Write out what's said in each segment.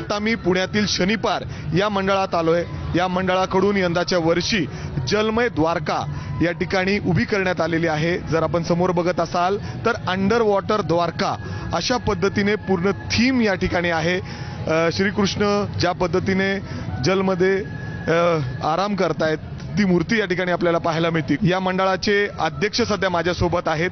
आता मी पुण्यातील शनिपार या मंडळात आलोय। या मंडळाकडून यंदाच्या वर्षी जलमय द्वारका या ठिकाणी उभी करण्यात आलेली आहे। जर आपण समोर बघत असाल तर अंडर वॉटर द्वारका अशा पद्धतीने पूर्ण थीम या ठिकाणी आहे। श्रीकृष्ण ज्या पद्धतीने जलमध्ये आराम करतायत ती मूर्ती या ठिकाणी आपल्याला पाहायला मिळते। या मंडळाचे अध्यक्ष सध्या माझ्यासोबत आहेत।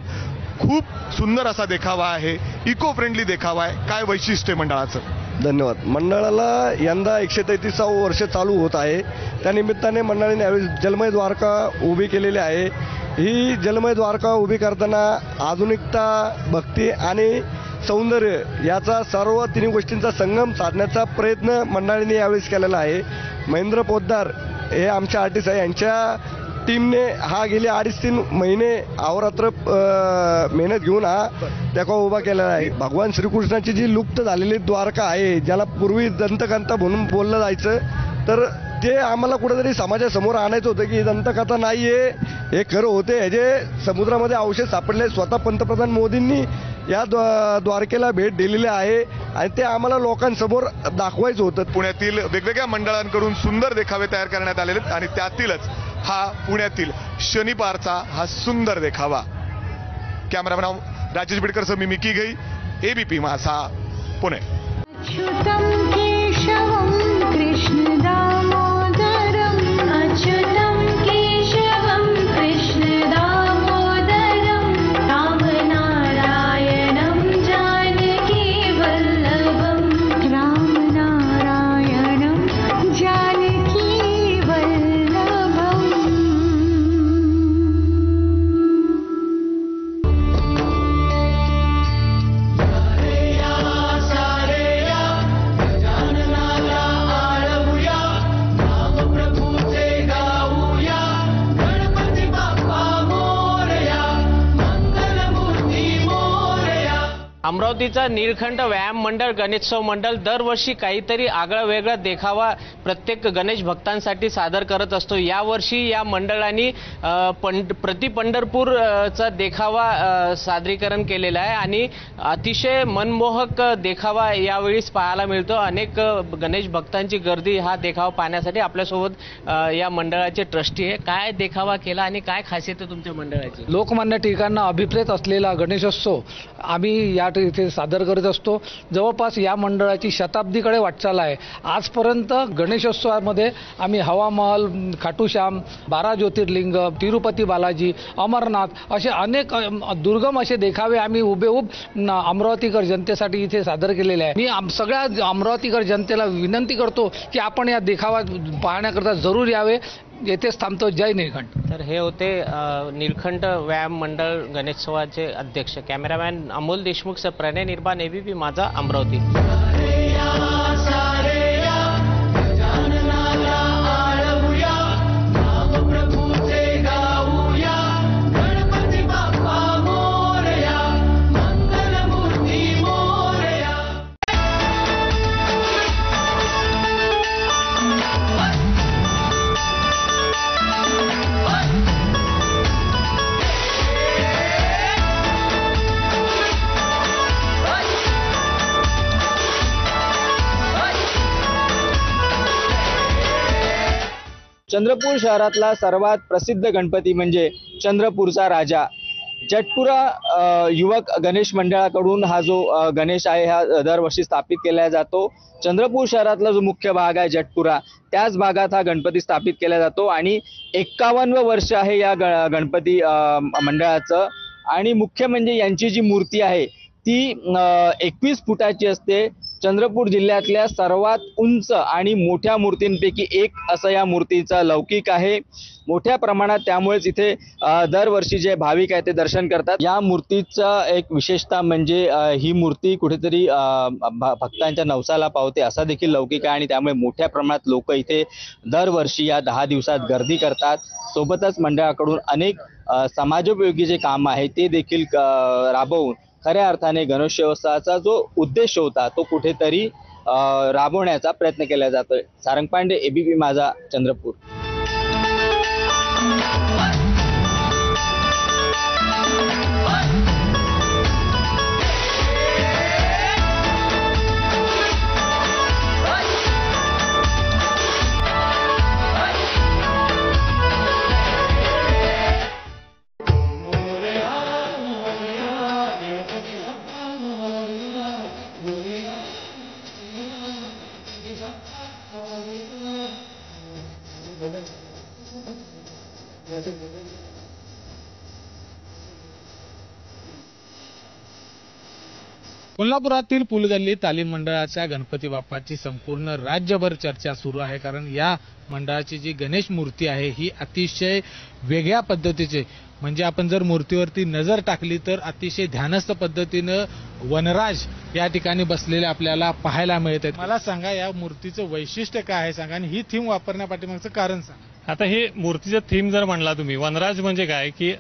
खूप सुंदर असा देखावा आहे, इको फ्रेंडली देखावा आहे। काय वैशिष्ट्य आहे मंडळाचं? धन्यवाद। मंडळाला यंदा 133वे वर्ष चालू होत आहे। त्यानिमित्ताने मंडळाने यावेळी जलमय द्वारका उभी केलेली आहे। ही जलमय द्वारका उभी करताना आधुनिकता, भक्ती आणि सौंदर्य याचा सर्व तिन्ही गोष्टींचा संगम साधण्याचा प्रयत्न मंडळाने यावेळेस केलेला आहे। महेंद्र पोद्दार हे आमचे आर्टिस्ट आहे, यांच्या टीमने हा गेले 2.5-3 महिने अहोरात्र मेहनत घेऊन हा देखावा उभा केलेला आहे। भगवान श्रीकृष्णाची जी लुप्त झालेली द्वारका आहे, ज्याला पूर्वी दंतकथा म्हणून बोललं जायचं, तर ते आम्हाला कुठेतरी समाजासमोर आणायचं होतं की दंतकथा नाही आहे, हे खरं होते। हे जे समुद्रामध्ये अवशेष सापडले, स्वतः पंतप्रधान मोदींनी या द्वारकेला भेट दिलेली आहे आणि ते आम्हाला लोकांसमोर दाखवायचं होतं। पुण्यातील वेगवेगळ्या मंडळांकडून सुंदर देखावे तयार करण्यात आलेले आणि त्यातीलच हा पुण्यातील शनिपारचा हा सुंदर देखावा। कॅमेरामॅन राजेश बिडकरसह मी मिकी गई, एबीपी माझा, पुणे। अमरावतीचा निळखंड व्यायाम मंडळ गणेशोत्सव मंडळ दरवर्षी काहीतरी आगळा वेगळा देखावा प्रत्येक गणेश भक्तांसाठी सादर करत असतो। यावर्षी या मंडळाने प्रति पंढरपूरचा देखावा सादरीकरण केलेला आहे आणि अतिशय मनमोहक देखावा यावेळी पाहायला मिळतो। अनेक गणेश भक्तांची गर्दी हा देखावा पाहण्यासाठी। आपल्यासोबत या मंडळाचे ट्रस्टी आहे। काय देखावा केला आणि काय खासियत आहे तुमच्या मंडळाची? लोकमान्य टिळकांना अभिप्रेत असलेला गणेशोत्सव आम्ही या इथे सादर करत असतो। जवळपास या मंडळाची शताब्दीकडे वाटचाल आहे। आजपर्यंत गणेशोत्सवामध्ये आम्ही हवामहल, खाटूश्याम, 12 ज्योतिर्लिंग, तिरुपती बालाजी, अमरनाथ असे अनेक दुर्गम असे देखावे आम्ही उभेउभ अमरावतीकर जनतेसाठी इथे सादर केलेले आहे। मी सगळ्या अमरावतीकर जनतेला विनंती करतो की आपण या देखावा पाहण्याकरता जरूर यावे। येथेच थांबतो। जय निळखंड। तर हे होते निळखंड व्यायाम मंडळ गणेशोत्सवाचे अध्यक्ष। कॅमेरामॅन अमोल देशमुख सह प्रणय निर्बाण, एबीपी माझा, अमरावती। चंद्रपूर शहरातला सर्वात प्रसिद्ध गणपती म्हणजे चंद्रपूरचा राजा जटपुरा युवक गणेश मंडळाकडून हा जो गणेश आहे हा दरवर्षी स्थापित केला जातो। चंद्रपूर शहरातला जो मुख्य भाग आहे जटपुरा, त्याच भागात हा गणपती स्थापित केला जातो आणि 51वं वर्ष आहे या गणपती मंडळाचं। आणि मुख्य म्हणजे यांची जी मूर्ती आहे ती 21 फुटाची असते। चंद्रपूर जिल्ह्यातल्या सर्वात उंच आणि मोठ्या मूर्तींपैकी एक असं या मूर्तीचा लौकिक आहे। मोठ्या प्रमाणात त्यामुळेच इथे दरवर्षी जे भाविक आहेत ते दर्शन करतात। या मूर्तीचा एक विशेषता म्हणजे ही मूर्ती कुठेतरी भक्तांच्या नवसाला पावते असा देखील लौकिक आहे आणि त्यामुळे मोठ्या प्रमाणात लोक इथे दरवर्षी या 10 दिवसात गर्दी करतात। सोबतच मंडळाकडून अनेक समाजोपयोगी जे काम आहे ते देखील राबवून खऱ्या अर्थाने गणेशोत्सवाचा जो उद्देश होता तो कुठेतरी राबवण्याचा प्रयत्न केला जातोय। सारंग पांडे, एबीपी माझा, चंद्रपूर। कोल्हापुरातील पुलगल्ली तालीम मंडळाच्या गणपती बाप्पाची संपूर्ण राज्यभर चर्चा सुरू आहे, कारण या मंडळाची जी गणेश मूर्ती आहे ही अतिशय वेगळ्या पद्धतीचे, म्हणजे आपण जर मूर्तीवरती नजर टाकली तर अतिशय ध्यानस्थ पद्धतीनं वनराज या ठिकाणी बसलेले आपल्याला पाहायला मिळत आहेत. मला सांगा, या मूर्तीचं वैशिष्ट्य काय आहे सांगा, आणि ही थीम वापरण्यापाठीमागचं कारण सांगा. आता हे मूर्तीचं थीम जर म्हणला तुम्ही, वनराज म्हणजे काय की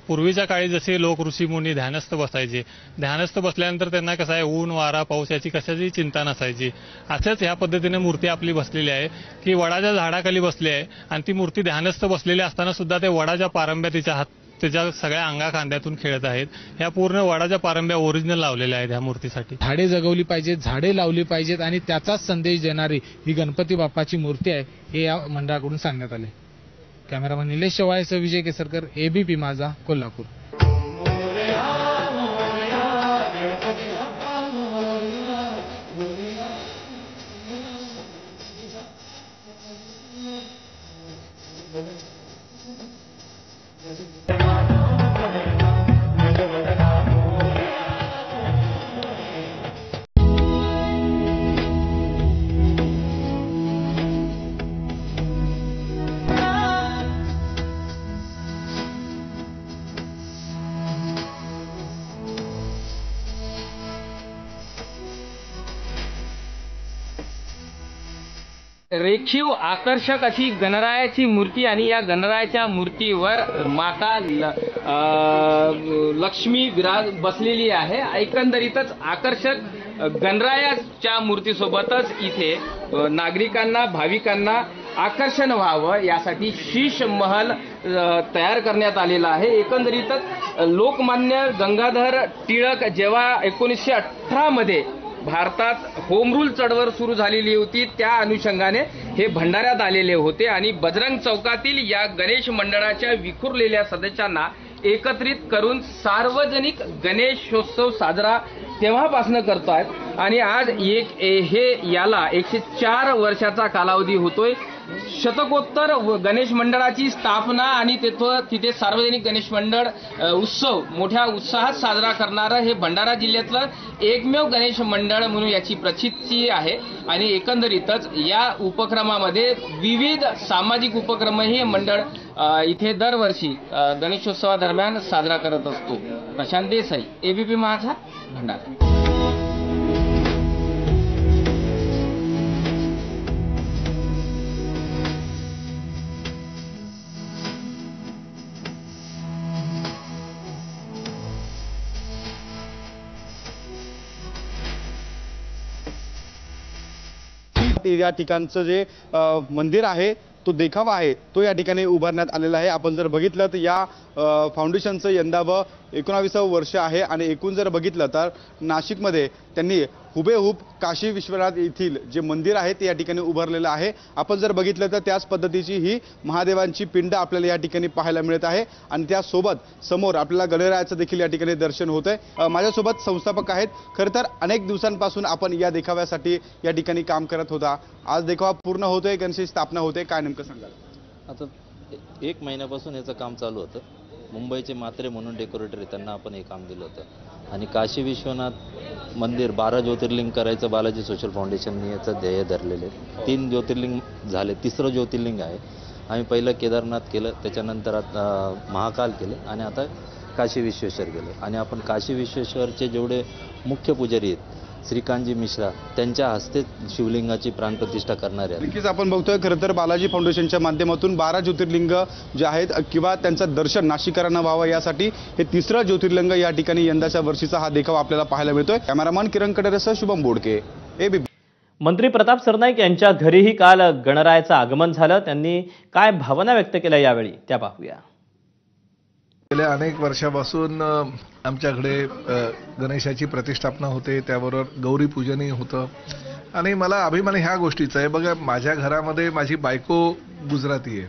पूर्वीच्या काळी जसे लोक ऋषीमुनी ध्यानस्थ बसायचे, ध्यानस्थ बसल्यानंतर त्यांना कसं आहे ऊन वारा पाऊस याची कशाची चिंता नसायची. असंच ह्या पद्धतीने मूर्ती आपली बसलेली आहे की वडाच्या झाडाखाली बसली आहे आणि ती मूर्ती ध्यानस्थ बसलेली असताना सुद्धा ते वडाच्या पारंब्या त्याच्या सगळ्या अंगा खांद्यातून खेळत आहेत. ह्या पूर्ण वडाच्या पारंब्या ओरिजिनल लावलेल्या आहेत ह्या मूर्तीसाठी. झाडे जगवली पाहिजेत, झाडे लावली पाहिजेत आणि त्याचाच संदेश देणारी ही गणपती बाप्पाची मूर्ती आहे हे या मंडळाकडून सांगण्यात आले. कॅमेरामन निलेश शेवाळेसह विजय केसरकर, ABP माझा, कोल्हापूर. रेखीव आकर्षक अशी गणरायाची मूर्ती आणि या गणरायाच्या मूर्तीवर माता लक्ष्मी बसलेली आहे. एकंदरीतच आकर्षक गणरायाच्या मूर्तीसोबतच इथे नागरिकांना, भाविकांना आकर्षण व्हावं यासाठी शीश महल तयार करण्यात आलेला आहे. एकंदरीतच लोकमान्य गंगाधर टिळक जेव्हा 1918 मध्ये भारतात होम रूल चळवळ सुरू झालेली होती, त्या अनुषंगाने हे भंडाऱ्यात आलेले होते आणि बजरंग चौकातील या गणेश मंडळाच्या विखुरलेल्या सदस्यांना एकत्रित करून सार्वजनिक गणेशोत्सव साजरा तेव्हापासून करतायत आणि आज याला 104 वर्षाचा कालावधी होतोय. शतकोत्तर गणेश मंडळाची स्थापना आणि तिथे सार्वजनिक गणेश मंडळ उत्सव मोठ्या उत्साहात साजरा करणारं हे भंडारा जिल्ह्यातलं एकमेव गणेश मंडळ म्हणून याची प्रसिद्धी आहे. आणि एकंदरीतच या उपक्रमामध्ये विविध सामाजिक उपक्रमही हे मंडळ इथे दरवर्षी गणेशोत्सवादरम्यान साजरा करत असतो. प्रशांत देसाई, ABP माझा, भंडारा. या ठिकाणचं जे मंदिर आहे तो देखावा आहे तो या ठिकाणी उभारण्यात आलेला आहे. आपण जर बघितलं तर या फाउंडेशनचं यंदा 19वे वर्ष आहे आणि एकूण जर बघितलं तर नाशिकमध्ये त्यांनी हुबेहूब काशी विश्वनाथ येथील जे मंदिर आहे ते या ठिकाणी उभारलेलं आहे. आपण जर बघितलं तर त्याच पद्धतीची ही महादेवांची पिंड आपल्याला या ठिकाणी पाहायला मिळत आहे आणि त्यासोबत समोर आपल्याला गणरायाचं देखील या ठिकाणी दर्शन होत आहे. माझ्यासोबत संस्थापक आहेत. खरं तर अनेक दिवसांपासून आपण या देखाव्यासाठी या ठिकाणी काम करत होता. आज देखावा पूर्ण होतोय, गणेशाची स्थापना होते, काय नेमकं सांगाल? आता 1 महिन्यापासून याचं काम चालू होतं. मुंबईचे मात्रे म्हणून डेकोरेटर त्यांना आपण हे काम दिलं होतं आणि काशी विश्वनाथ मंदिर 12 ज्योतिर्लिंग करायचं बालाजी सोशल फाउंडेशनने याचं ध्येय धरलेले. 3 ज्योतिर्लिंग झाले, 3रं ज्योतिर्लिंग आहे. आम्ही पहिलं केदारनाथ केलं, त्याच्यानंतर आता महाकाल केलं आणि आता काशी विश्वेश्वर केलं. आणि आपण काशी विश्वेश्वरचे जेवढे मुख्य पुजारी आहेत श्रीकांतजी मिश्रा त्यांच्या हस्ते शिवलिंगाची प्राणप्रतिष्ठा करणार आहे. नक्कीच आपण बघतोय खरं तर बालाजी फाउंडेशनच्या माध्यमातून 12 ज्योतिर्लिंग जे आहेत किंवा त्यांचं दर्शन नाशिकरांना व्हावं यासाठी हे 3रं ज्योतिर्लिंग या ठिकाणी यंदाच्या वर्षीचा हा देखावा आपल्याला पाहायला मिळतोय. कॅमेरामन किरण कडेरेसह शुभम बोडके, ABP. मंत्री प्रताप सरनाईक यांच्या घरीही काल गणरायाचं आगमन झालं. त्यांनी काय भावना व्यक्त केल्या यावेळी त्या पाहूया. गेल्या अनेक वर्षापासून आमच्याकडे गणेशाची प्रतिष्ठापना होते, त्याबरोबर गौरी पूजनही होतं आणि मला अभिमान ह्या गोष्टीचा आहे. बघा, माझ्या घरामध्ये माझी बायको गुजराती आहे,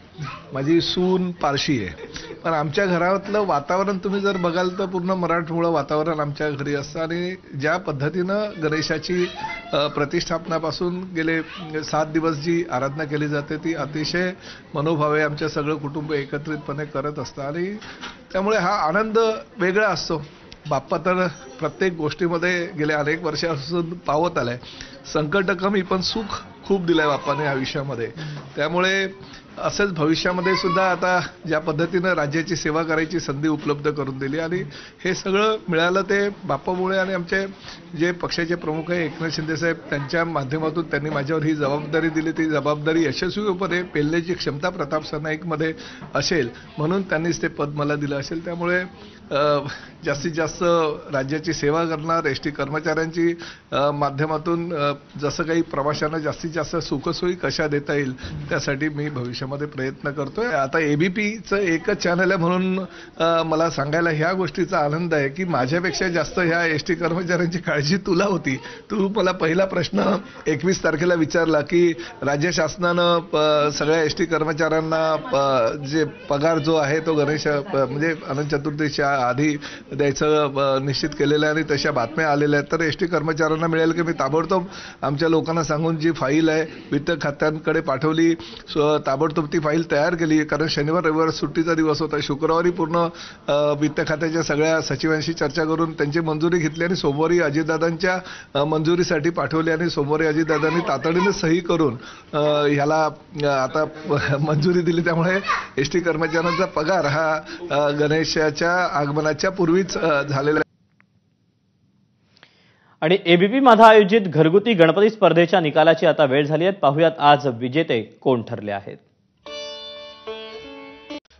माझी सून पारशी आहे, पण आमच्या घरातलं वातावरण तुम्ही जर बघाल तर पूर्ण मराठमोळं वातावरण आमच्या घरी असतं. आणि ज्या पद्धतीनं गणेशाची प्रतिष्ठापनापासून गेले 7 दिवस जी आराधना केली जाते ती अतिशय मनोभावे आमच्या सगळं कुटुंब एकत्रितपणे करत असतं आणि त्यामुळे हा आनंद वेगळा असतो. बाप्पा तर प्रत्येक गोष्टीमध्ये गेल्या अनेक वर्षापासून पावत आलाय. संकट कमी पण सुख खूप दिलंय बाप्पाने आयुष्यामध्ये. त्यामुळे असंच भविष्यामध्ये सुद्धा आता ज्या पद्धतीनं राज्याची सेवा करायची संधी उपलब्ध करून दिली आणि हे सगळं मिळालं ते बाप्पामुळे आणि आमचे जे पक्षाचे प्रमुख आहे एकनाथ शिंदे साहेब त्यांच्या माध्यमातून त्यांनी माझ्यावर ही जबाबदारी दिली. ती जबाबदारी यशस्वीपणे पेलण्याची क्षमता प्रताप सरनाईकमध्ये असेल म्हणून त्यांनीच ते पद मला दिलं असेल. त्यामुळे जास्तीत जास्त राज्याची सेवा करणार एसटी कर्मचाऱ्यांची माध्यमातून जसं काही प्रवाशांना जास्तीत जास्त सुखसोयी कशा देता येईल त्यासाठी मी भविष्यामध्ये प्रयत्न करतोय. आता एबीपीचं एकच चॅनल आहे म्हणून मला सांगायला ह्या गोष्टीचा आनंद आहे की माझ्यापेक्षा जास्त ह्या एसटी कर्मचाऱ्यांची काळजी तुला होती. तू मला पहिला प्रश्न 21 तारखेला विचारला की राज्य शासनानं सगळ्या एसटी कर्मचाऱ्यांना जे पगार जो आहे तो गणेश म्हणजे अनंत चतुर्दशीच्या आधी द्यायचं निश्चित केलेलं आहे आणि तशा बातम्या आलेल्या आहेत. तर एसटी कर्मचाऱ्यांना मिळेल की मी ताबडतोब आमच्या लोकांना सांगून जी फाईल आहे वित्त खात्यांकडे पाठवली. ताबडतोब ती फाईल तयार केली कारण शनिवार रविवार सुट्टीचा दिवस होता. शुक्रवारी पूर्ण वित्त खात्याच्या सगळ्या सचिवांशी चर्चा करून त्यांची मंजुरी घेतली आणि सोमवारी अजितदादांच्या मंजुरीसाठी पाठवली आणि सोमवारी अजितदादांनी तातडीने सही करून ह्याला आता मंजुरी दिली. त्यामुळे एसटी कर्मचाऱ्यांचा पगार हा गणेशाच्या आगमनाच्या पूर्वीच झालेला. आणि एबीपी माझा आयोजित घरगुती गणपती स्पर्धेच्या निकालाची आता वेळ झाली आहे. पाहुयात आज विजेते कोण ठरले आहेत.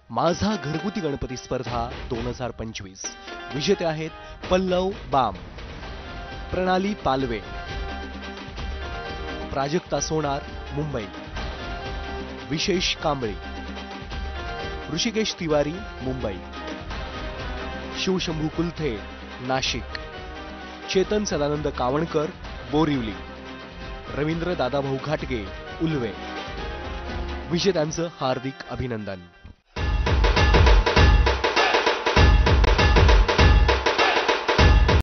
माझा घरगुती गणपती स्पर्धा 2025 विजेते आहेत पल्लव बाम, प्रणाली पालवे, प्राजक्ता सोनार मुंबई, विशेष कांबळे, ऋषिकेश तिवारी मुंबई, शिवशंभू कुलथे नाशिक, चेतन सदानंद कावणकर बोरिवली, रवींद्र दादाभाऊ घाटगे उल्वे. विजेत्यांचं हार्दिक अभिनंदन.